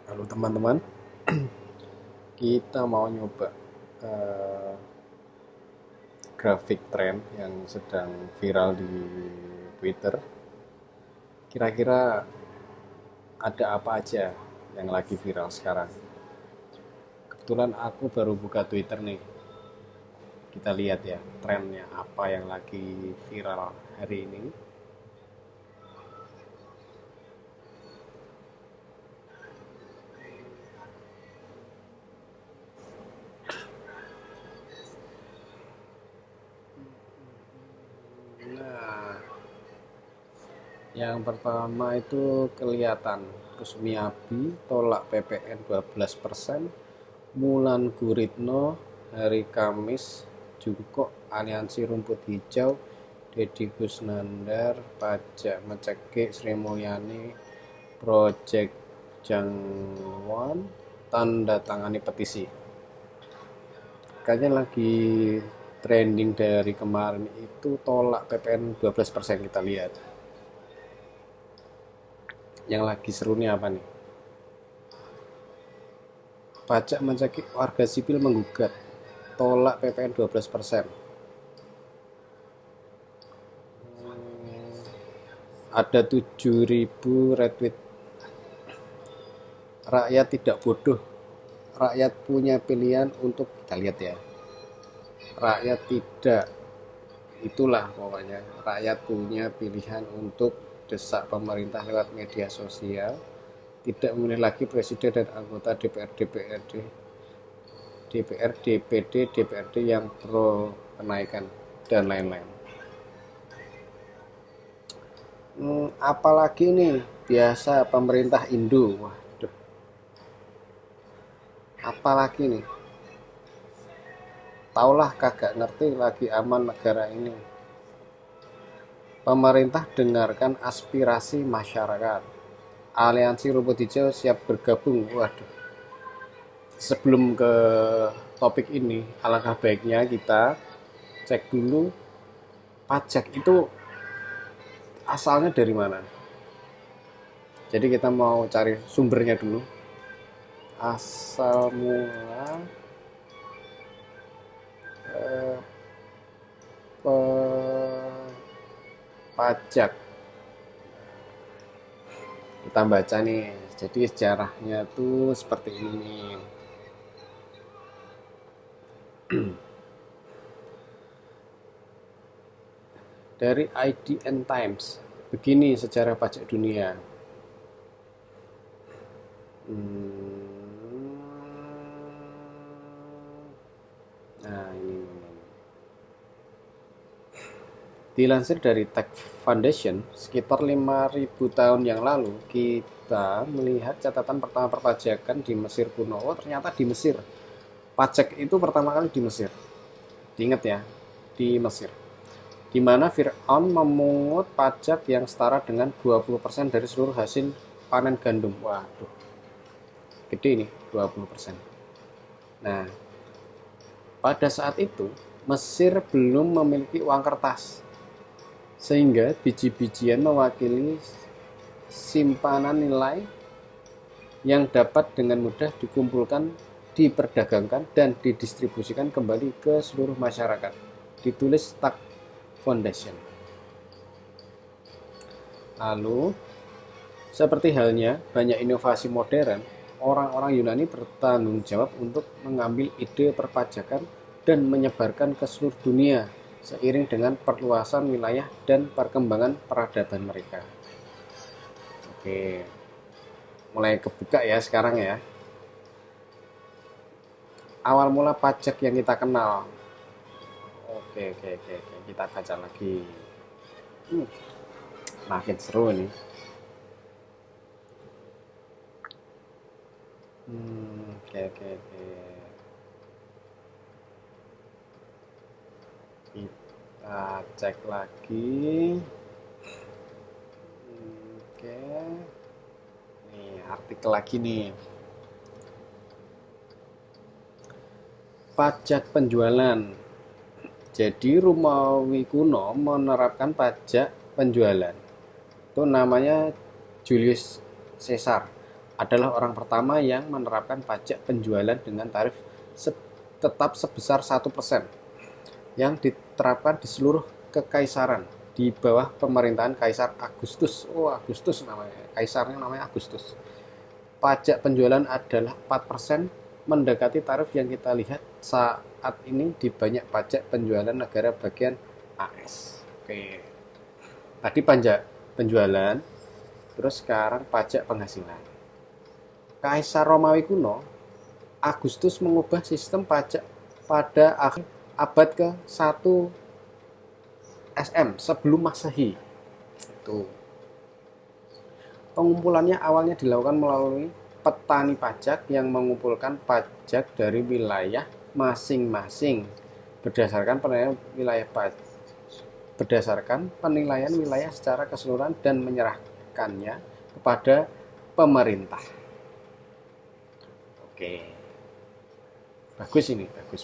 Halo teman-teman, kita mau nyoba eh, grafik tren yang sedang viral di Twitter. Kira-kira ada apa aja yang lagi viral sekarang? Kebetulan aku baru buka Twitter nih. Kita lihat ya, trennya apa yang lagi viral hari ini. Nah, yang pertama itu kelihatan Rusmiabi tolak PPN 12%, Mulan Guritno hari Kamis, Jungkook Aliansi Rumput Hijau, Deddy Kusnandar pajak mencekik Sri Mulyani, Project Jangwon tanda tangani petisi. Kayaknya lagi trending dari kemarin itu tolak PPN 12%. Kita lihat yang lagi seru nih apa nih, pajak mencekik warga sipil menggugat tolak PPN 12%. Ada 7.000 retweet. Rakyat tidak bodoh, rakyat punya pilihan untuk, kita lihat ya, rakyat tidak, itulah pokoknya rakyat punya pilihan untuk desak pemerintah lewat media sosial, tidak memilih lagi presiden dan anggota DPR DPD DPRD yang pro kenaikan dan lain-lain. Apalagi nih, biasa pemerintah Indo, waduh, apalagi nih, taulah kagak ngerti lagi aman negara ini. Pemerintah dengarkan aspirasi masyarakat. Aliansi Rumput Hijau siap bergabung. Waduh. Sebelum ke topik ini, alangkah baiknya kita cek dulu pajak itu asalnya dari mana. Jadi kita mau cari sumbernya dulu. Asal mula eh, pajak. Kita baca nih. Jadi sejarahnya tuh seperti ini nih. Dari IDN Times. Begini sejarah pajak dunia. Nah, ini. Dilansir dari Tech Foundation, sekitar 5.000 tahun yang lalu, kita melihat catatan pertama perpajakan di Mesir kuno. Oh, ternyata di Mesir. Pajak itu pertama kali di Mesir. Diingat ya, di Mesir. Di mana Fir'aun memungut pajak yang setara dengan 20% dari seluruh hasil panen gandum. Waduh, gede nih, 20%. Nah, pada saat itu, Mesir belum memiliki uang kertas, sehingga biji-bijian mewakili simpanan nilai yang dapat dengan mudah dikumpulkan, diperdagangkan, dan didistribusikan kembali ke seluruh masyarakat. Ditulis Tech Foundation. Lalu, seperti halnya banyak inovasi modern, orang-orang Yunani bertanggung jawab untuk mengambil ide perpajakan dan menyebarkan ke seluruh dunia seiring dengan perluasan wilayah dan perkembangan peradaban mereka. Oke, mulai kebuka ya sekarang ya. Awal mula pajak yang kita kenal. Oke, kita baca lagi. Hmm, Makin seru nih. Oke. Kita cek lagi. Oke. Nih, artikel lagi nih. Pajak penjualan. Jadi Romawi kuno menerapkan pajak penjualan. Itu namanya Julius Caesar. adalah orang pertama yang menerapkan pajak penjualan dengan tarif tetap sebesar 1% yang diterapkan di seluruh kekaisaran di bawah pemerintahan Kaisar Agustus. Oh, Agustus namanya. Kaisarnya namanya Agustus. Pajak penjualan adalah 4%, mendekati tarif yang kita lihat saat ini di banyak pajak penjualan negara bagian AS. Oke. Tadi pajak penjualan, terus sekarang pajak penghasilan. Kaisar Romawi kuno, Agustus mengubah sistem pajak pada akhir abad ke-1 SM sebelum Masehi. Itu. Pengumpulannya awalnya dilakukan melalui petani pajak yang mengumpulkan pajak dari wilayah masing-masing berdasarkan penilaian wilayah secara keseluruhan dan menyerahkannya kepada pemerintah. Oke. Bagus ini, bagus.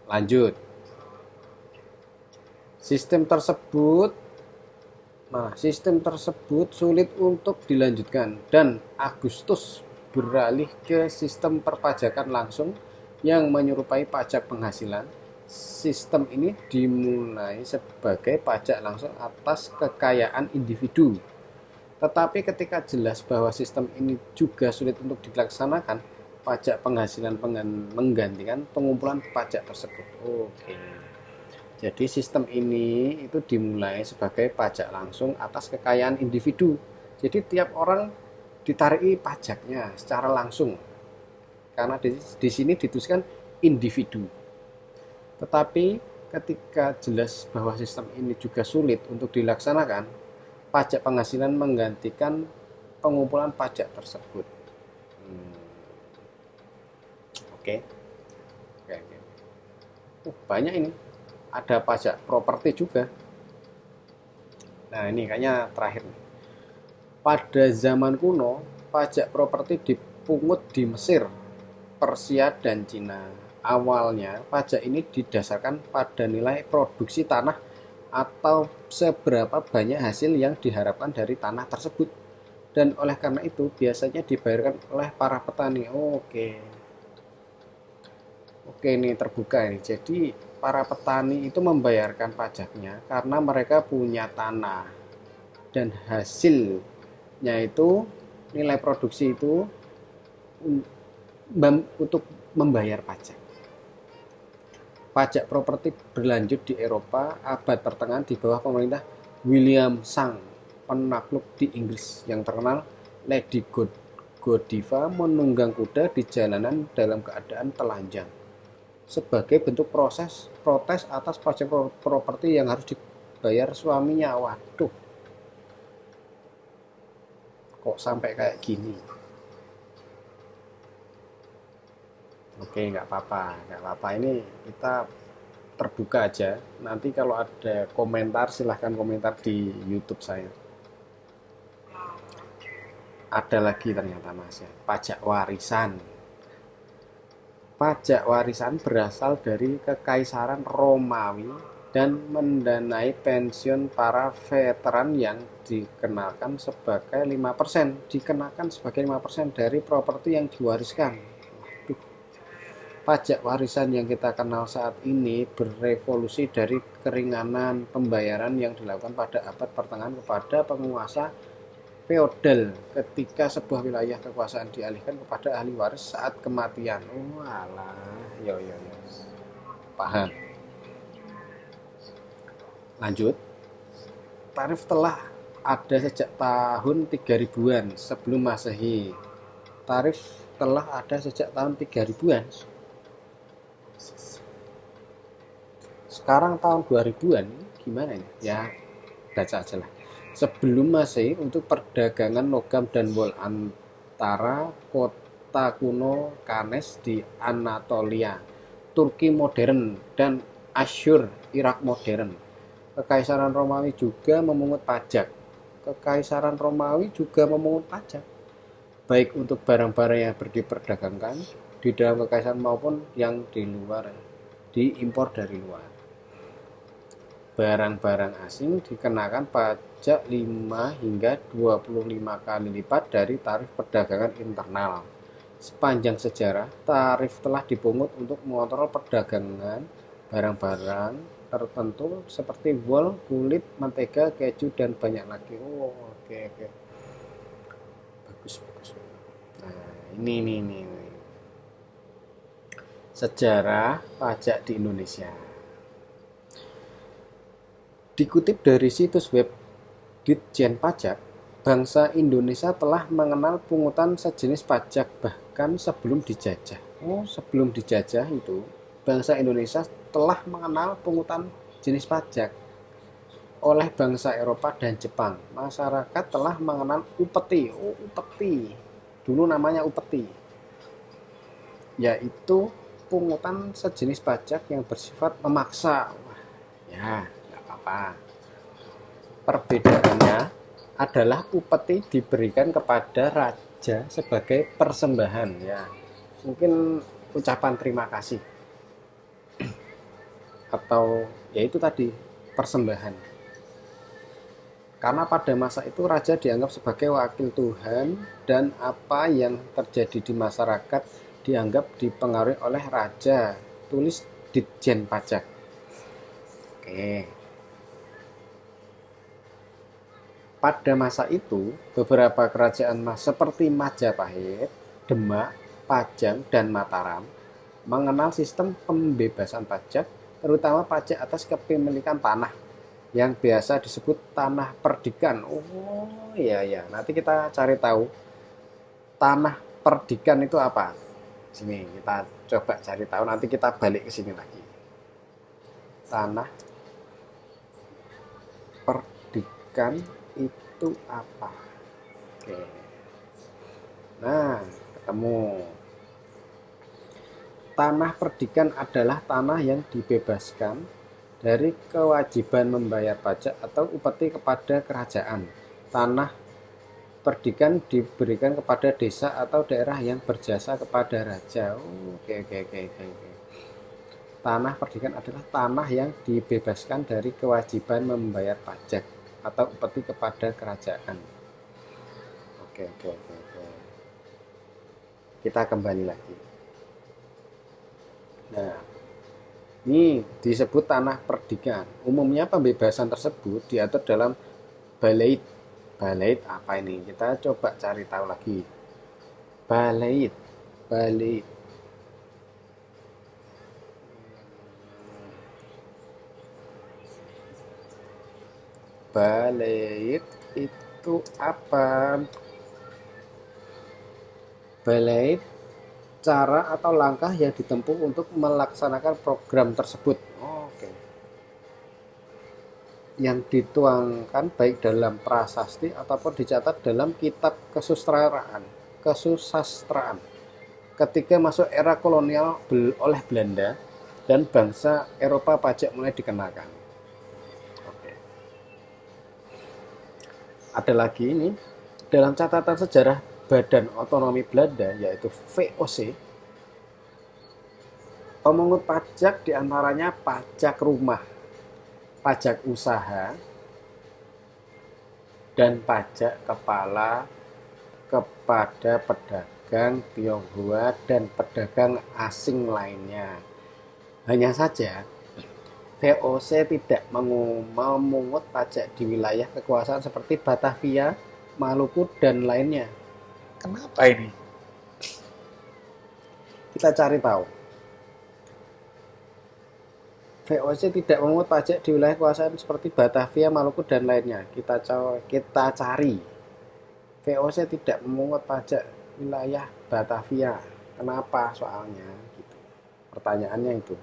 Lanjut. Sistem tersebut sulit untuk dilanjutkan dan Agustus beralih ke sistem perpajakan langsung yang menyerupai pajak penghasilan. Sistem ini dimulai sebagai pajak langsung atas kekayaan individu. Tetapi ketika jelas bahwa sistem ini juga sulit untuk dilaksanakan, pajak penghasilan menggantikan pengumpulan pajak tersebut. Oke. Jadi sistem ini itu dimulai sebagai pajak langsung atas kekayaan individu. Jadi tiap orang ditariki pajaknya secara langsung. Karena di sini dituliskan individu. Tetapi ketika jelas bahwa sistem ini juga sulit untuk dilaksanakan, pajak penghasilan menggantikan pengumpulan pajak tersebut. Oke. Banyak ini. Ada pajak properti juga. Nah, ini kayaknya terakhir. Pada zaman kuno, pajak properti dipungut di Mesir, Persia, dan Cina. Awalnya, pajak ini didasarkan pada nilai produksi tanah atau seberapa banyak hasil yang diharapkan dari tanah tersebut. Dan oleh karena itu, biasanya dibayarkan oleh para petani. Oke, ini terbuka ini. Jadi, para petani itu membayarkan pajaknya karena mereka punya tanah dan hasilnya itu nilai produksi itu untuk membayar pajak. Pajak properti berlanjut di Eropa abad pertengahan di bawah pemerintah William Sang, penakluk di Inggris yang terkenal. Lady Godiva menunggang kuda di jalanan dalam keadaan telanjang sebagai bentuk protes atas pajak properti yang harus dibayar suaminya. Waduh, kok sampai kayak gini? Oke, nggak apa-apa. Ini kita terbuka aja. Nanti kalau ada komentar, silahkan komentar di YouTube saya. Ada lagi ternyata Mas ya, pajak warisan. Pajak warisan berasal dari Kekaisaran Romawi dan mendanai pensiun para veteran yang dikenakan sebagai 5% dari properti yang diwariskan. Pajak warisan yang kita kenal saat ini berevolusi dari keringanan pembayaran yang dilakukan pada abad pertengahan kepada penguasa feodal ketika sebuah wilayah kekuasaan dialihkan kepada ahli waris saat kematian. Yo. Paham. Lanjut. Tarif telah ada sejak tahun 3000-an sebelum Masehi. Tarif telah ada sejak tahun 3000-an. Sekarang tahun 2000-an gimana ini? Ya, baca aja lah. Sebelum Masehi untuk perdagangan logam dan wol antara kota kuno Kanes di Anatolia, Turki modern, dan Asyur, Irak modern. Kekaisaran Romawi juga memungut pajak. Baik untuk barang-barang yang diperdagangkan di dalam kekaisaran maupun yang diimpor dari luar. Barang-barang asing dikenakan pajak pajak 5 hingga 25 kali lipat dari tarif perdagangan internal. Sepanjang sejarah, tarif telah dipungut untuk mengontrol perdagangan barang-barang tertentu seperti wol, kulit, mentega, keju, dan banyak lagi. Oh, oke, oke. Bagus, bagus. Nah, ini. Sejarah pajak di Indonesia. Dikutip dari situs web Ditjen Pajak, bangsa Indonesia telah mengenal pungutan sejenis pajak bahkan sebelum dijajah. Oh, sebelum dijajah itu, bangsa Indonesia telah mengenal pungutan jenis pajak oleh bangsa Eropa dan Jepang. Masyarakat telah mengenal upeti. Oh, upeti. Dulu namanya upeti. Yaitu pungutan sejenis pajak yang bersifat memaksa. Wah, ya, nggak apa-apa. Perbedaannya adalah upeti diberikan kepada raja sebagai persembahan, ya. Mungkin ucapan terima kasih atau ya itu tadi persembahan. Karena pada masa itu raja dianggap sebagai wakil Tuhan dan apa yang terjadi di masyarakat dianggap dipengaruhi oleh raja. Tulis Ditjen Pajak. Oke. Pada masa itu, beberapa kerajaan seperti Majapahit, Demak, Pajang, dan Mataram mengenal sistem pembebasan pajak, terutama pajak atas kepemilikan tanah yang biasa disebut tanah perdikan. Oh iya ya, nanti kita cari tahu tanah perdikan itu apa. Sini kita coba cari tahu, nanti kita balik ke sini lagi. Tanah perdikan itu apa? Oke. Nah, ketemu. Tanah perdikan adalah tanah yang dibebaskan dari kewajiban membayar pajak atau upeti kepada kerajaan. Tanah perdikan diberikan kepada desa atau daerah yang berjasa kepada raja. Oke. Tanah perdikan adalah tanah yang dibebaskan dari kewajiban membayar pajak atau upeti kepada kerajaan. Oke. Kita kembali lagi. Nah, ini disebut tanah perdikan. Umumnya pembebasan tersebut diatur dalam balait. Balait apa ini? Kita coba cari tahu lagi. Balait. Balait itu apa? Balait cara atau langkah yang ditempuh untuk melaksanakan program tersebut. Oke. Yang dituangkan baik dalam prasasti ataupun dicatat dalam kitab kesusastraan. Ketika masuk era kolonial oleh Belanda dan bangsa Eropa, pajak mulai dikenakan. Oke. Ada lagi ini dalam catatan sejarah Badan Otonomi Belanda, yaitu VOC, pemungut pajak diantaranya pajak rumah, pajak usaha, dan pajak kepala kepada pedagang Tionghoa dan pedagang asing lainnya. Hanya saja, VOC tidak memungut pajak di wilayah kekuasaan seperti Batavia, Maluku, dan lainnya. Kenapa ini? Kita cari tahu. VOC tidak memungut pajak di wilayah kekuasaan seperti Batavia, Maluku, dan lainnya. Kita cari. VOC tidak memungut pajak wilayah Batavia. Kenapa soalnya? Gitu. Pertanyaannya itu.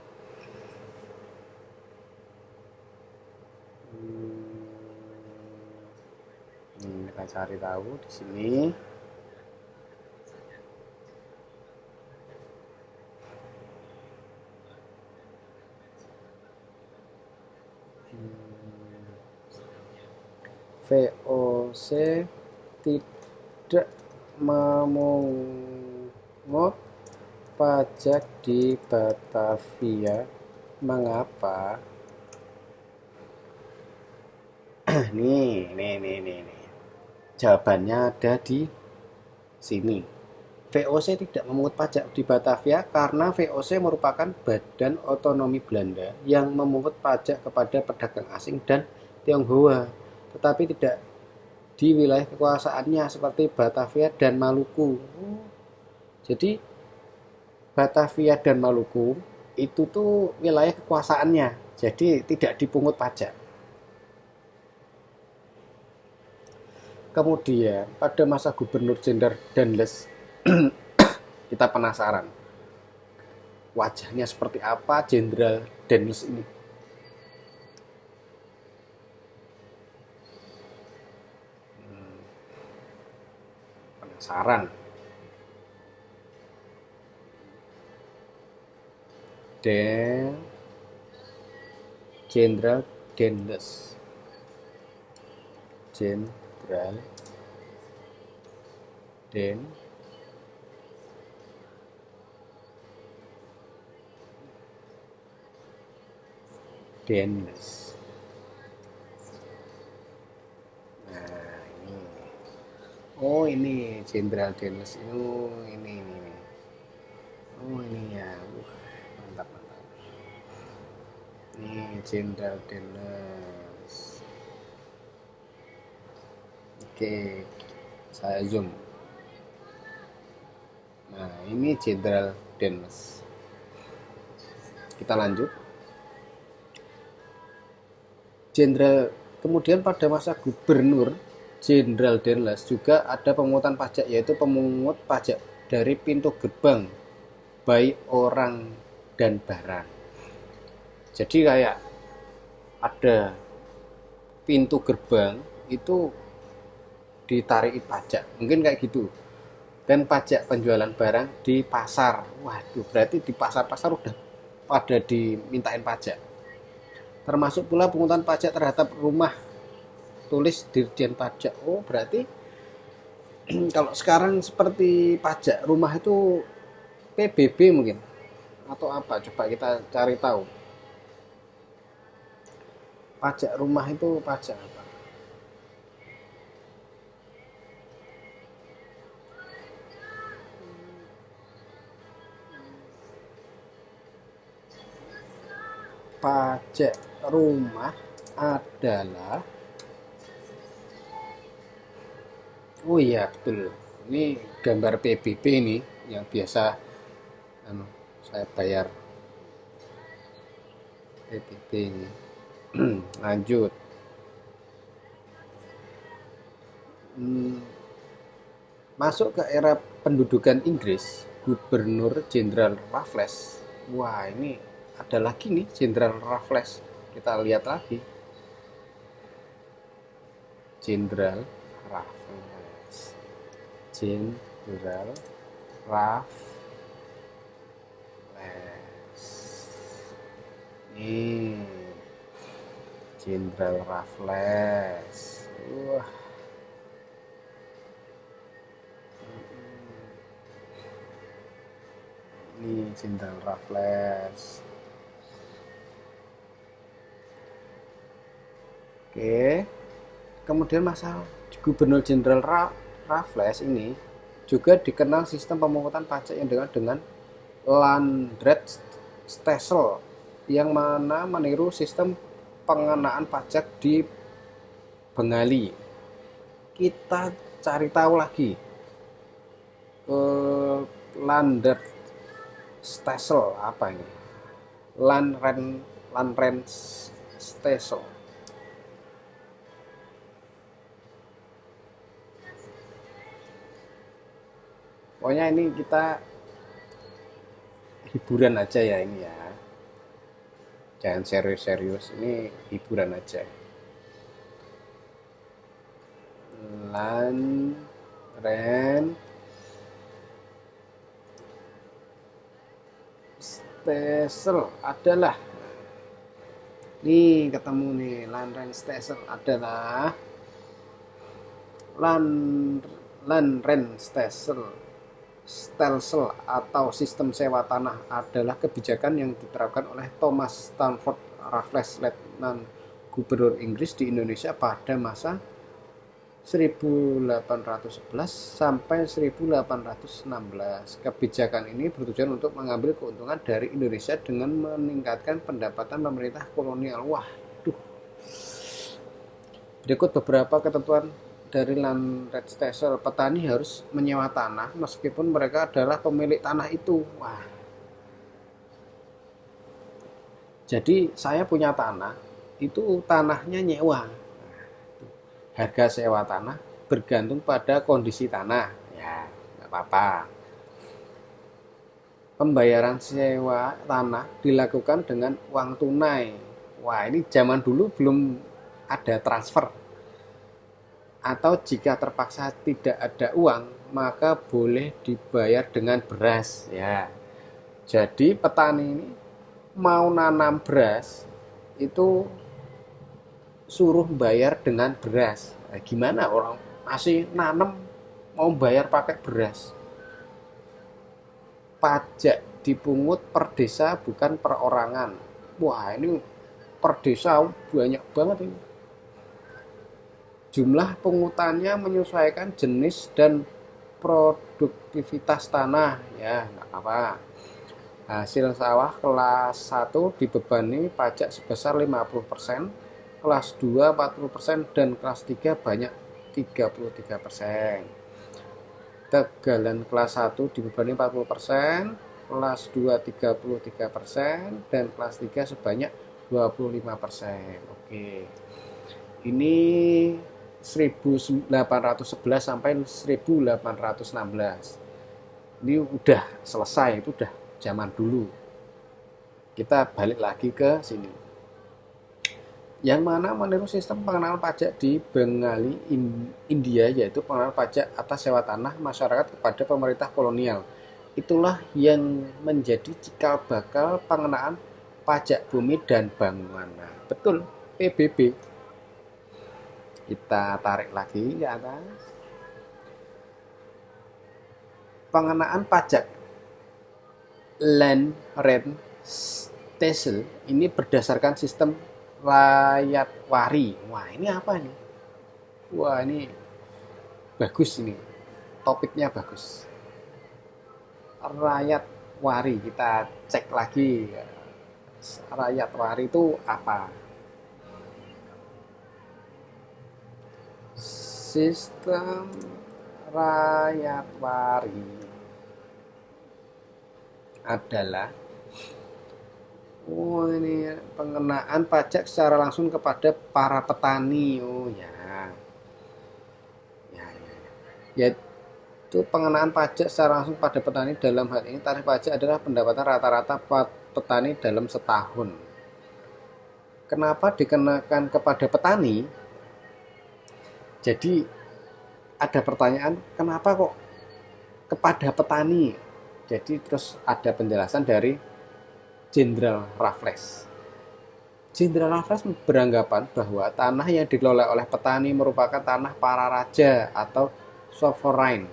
Kita cari tahu di sini. VOC tidak memungut pajak di Batavia. Mengapa? Nih. Jawabannya ada di sini. VOC tidak memungut pajak di Batavia karena VOC merupakan badan otonomi Belanda yang memungut pajak kepada pedagang asing dan Tionghoa, tetapi tidak di wilayah kekuasaannya seperti Batavia dan Maluku. Jadi Batavia dan Maluku itu tuh wilayah kekuasaannya, jadi tidak dipungut pajak. Kemudian pada masa Gubernur Jenderal Danles, kita penasaran wajahnya seperti apa Jenderal Danles ini. Penasaran. Dan Jenderal Danles. Jenderal Danles. Nah, ini. Oh, ini Jenderal Danles. Oh, ini. Oh, ini ya. Mantap. Ini Jenderal Danles. Oke, saya zoom. Nah, ini Jenderal Danles. Kita lanjut. Kemudian pada masa Gubernur Jenderal Danles juga ada pemungutan pajak, yaitu pemungut pajak dari pintu gerbang baik orang dan barang. Jadi kayak ada pintu gerbang itu ditarik pajak, mungkin kayak gitu. Dan pajak penjualan barang di pasar. Waduh, berarti di pasar-pasar udah pada dimintain pajak. Termasuk pula pungutan pajak terhadap rumah, tulis Dirjen Pajak. Oh, berarti kalau sekarang seperti pajak rumah itu PBB mungkin atau apa? Coba kita cari tahu. Pajak rumah itu pajak apa? Pajak rumah adalah, oh iya betul, ini gambar PBB ini yang biasa saya bayar PBB ini. Lanjut. Masuk ke era pendudukan Inggris, Gubernur Jenderal Raffles. Wah, ini ada lagi nih Jenderal Raffles. Kita lihat lagi. Jenderal Raffles. Jenderal Raffles. Nih. Jenderal Raffles. Wah. Ini Jenderal Raffles. Oke. Kemudian masa Gubernur Jenderal Raffles ini juga dikenal sistem pemungutan pajak yang dengan Landreth-Stelsel yang mana meniru sistem pengenaan pajak di Bengali. Kita cari tahu lagi. Landreth-Stelsel apa ini? Landreth-Stelsel. Pokoknya ini kita hiburan aja ya ini ya. Jangan serius-serius, ini hiburan aja. Landreth-Stelsel adalah, nih ketemu nih, Landreth-Stelsel adalah Landreth-Stelsel atau sistem sewa tanah adalah kebijakan yang diterapkan oleh Thomas Stamford Raffles, Letnan gubernur Inggris di Indonesia pada masa 1811 sampai 1816. Kebijakan ini bertujuan untuk mengambil keuntungan dari Indonesia dengan meningkatkan pendapatan pemerintah kolonial. Wah, berikut beberapa ketentuan dari land register. Petani harus menyewa tanah meskipun mereka adalah pemilik tanah itu. Wah. Jadi saya punya tanah, itu tanahnya nyewa. Harga sewa tanah bergantung pada kondisi tanah. Ya, nggak apa-apa. Pembayaran sewa tanah dilakukan dengan uang tunai. Wah, ini zaman dulu belum ada transfer. Atau jika terpaksa tidak ada uang, maka boleh dibayar dengan beras. Ya, jadi petani ini mau nanam beras itu suruh bayar dengan beras. Nah, gimana orang masih nanam mau bayar pakai beras? Pajak dipungut per desa bukan perorangan. Wah, ini per desa banyak banget ini. Jumlah pungutannya menyesuaikan jenis dan produktivitas tanah. Ya, nggak apa-apa. Hasil sawah kelas 1 dibebani pajak sebesar 50%, kelas 2 40%, dan kelas 3 banyak 33%. Tegalan kelas 1 dibebani 40%, kelas 2 33%, dan kelas 3 sebanyak 25%. Oke. Ini 1811 sampai 1816. Ini udah selesai, itu udah zaman dulu. Kita balik lagi ke sini. Yang mana meniru sistem pengenalan pajak di Bengali, India, yaitu pengenalan pajak atas sewa tanah masyarakat kepada pemerintah kolonial. Itulah yang menjadi cikal bakal pengenaan pajak bumi dan bangunan. Betul, PBB. Kita tarik lagi ke atas. Pengenaan pajak land rent taxation ini berdasarkan sistem rakyat wari. Wah, ini apa nih? Wah, ini bagus ini. Topiknya bagus. Rakyat wari, kita cek lagi. Rakyat wari itu apa? Sistem rakyat wari adalah ini pengenaan pajak secara langsung kepada para petani. Yaitu pengenaan pajak secara langsung pada petani. Dalam hal ini tarif pajak adalah pendapatan rata-rata petani dalam setahun. Kenapa dikenakan kepada petani? Jadi ada pertanyaan, kenapa kok kepada petani? Jadi terus ada penjelasan dari Jenderal Raffles. Jenderal Raffles beranggapan bahwa tanah yang dikelola oleh petani merupakan tanah para raja atau sovereign.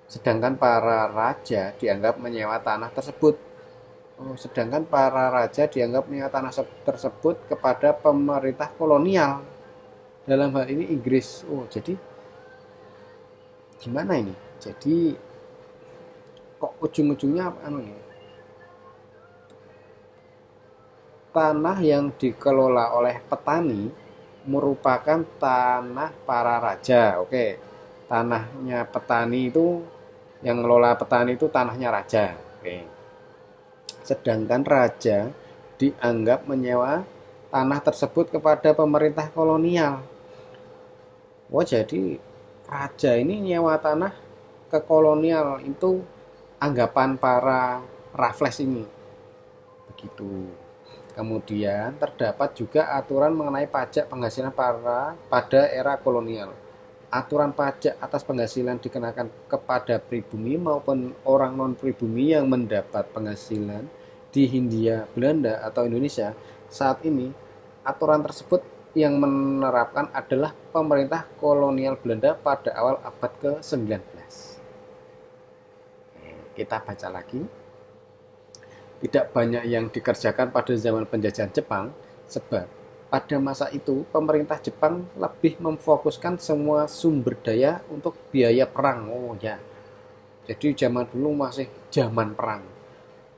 Sedangkan para raja dianggap menyewa tanah tersebut. Sedangkan para raja dianggap menyewa tanah tersebut kepada pemerintah kolonial. Dalam hal ini Inggris. Jadi gimana ini? Jadi kok ujung-ujungnya tanah yang dikelola oleh petani merupakan tanah para raja. Oke. Tanahnya petani itu, yang ngelola petani itu tanahnya raja. Oke. Sedangkan raja dianggap menyewa tanah tersebut kepada pemerintah kolonial. Jadi raja ini nyewa tanah ke kolonial, itu anggapan para Raffles ini. Begitu. Kemudian terdapat juga aturan mengenai pajak penghasilan pada era kolonial. Aturan pajak atas penghasilan dikenakan kepada pribumi maupun orang non-pribumi yang mendapat penghasilan di Hindia Belanda atau Indonesia. Saat ini aturan tersebut yang menerapkan adalah pemerintah kolonial Belanda pada awal abad ke-19. Kita baca lagi. Tidak banyak yang dikerjakan pada zaman penjajahan Jepang sebab pada masa itu pemerintah Jepang lebih memfokuskan semua sumber daya untuk biaya perang. Oh ya, jadi zaman dulu masih zaman perang.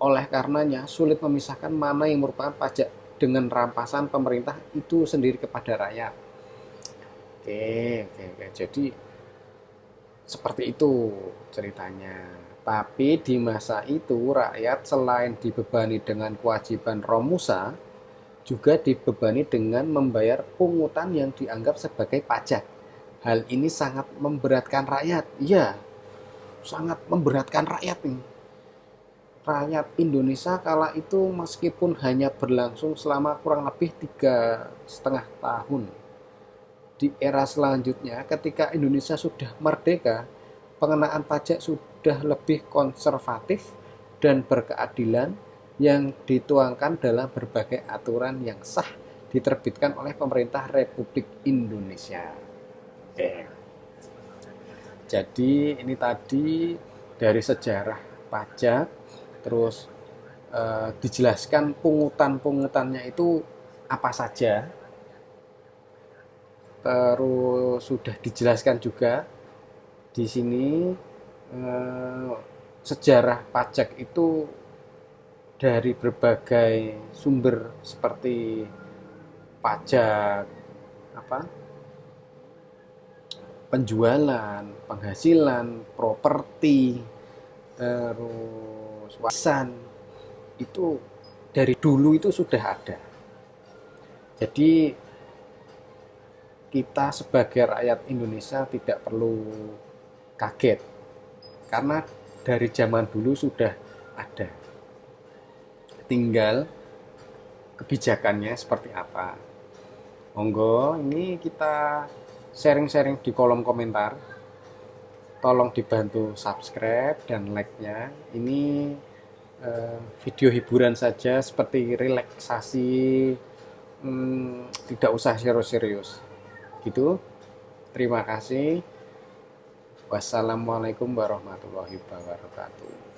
Oleh karenanya sulit memisahkan mana yang merupakan pajak dengan rampasan pemerintah itu sendiri kepada rakyat. Oke. Jadi seperti itu ceritanya. Tapi di masa itu rakyat selain dibebani dengan kewajiban Romusa, juga dibebani dengan membayar pungutan yang dianggap sebagai pajak. Hal ini sangat memberatkan rakyat. Iya, sangat memberatkan rakyat nih. Rakyat Indonesia kala itu meskipun hanya berlangsung selama kurang lebih 3,5 tahun. Di era selanjutnya ketika Indonesia sudah merdeka, pengenaan pajak sudah lebih konservatif dan berkeadilan yang dituangkan dalam berbagai aturan yang sah diterbitkan oleh pemerintah Republik Indonesia. Jadi ini tadi dari sejarah pajak, terus dijelaskan pungutan-pungutannya itu apa saja, terus sudah dijelaskan juga di sini sejarah pajak itu dari berbagai sumber seperti pajak penjualan, penghasilan, properti, terus warisan itu dari dulu itu sudah ada. Jadi kita sebagai rakyat Indonesia tidak perlu kaget karena dari zaman dulu sudah ada. Tinggal kebijakannya seperti apa. Monggo, ini kita sharing-sharing di kolom komentar. Tolong dibantu subscribe dan like-nya. Ini video hiburan saja seperti relaksasi, tidak usah serius-serius. Gitu. Terima kasih. Wassalamualaikum warahmatullahi wabarakatuh.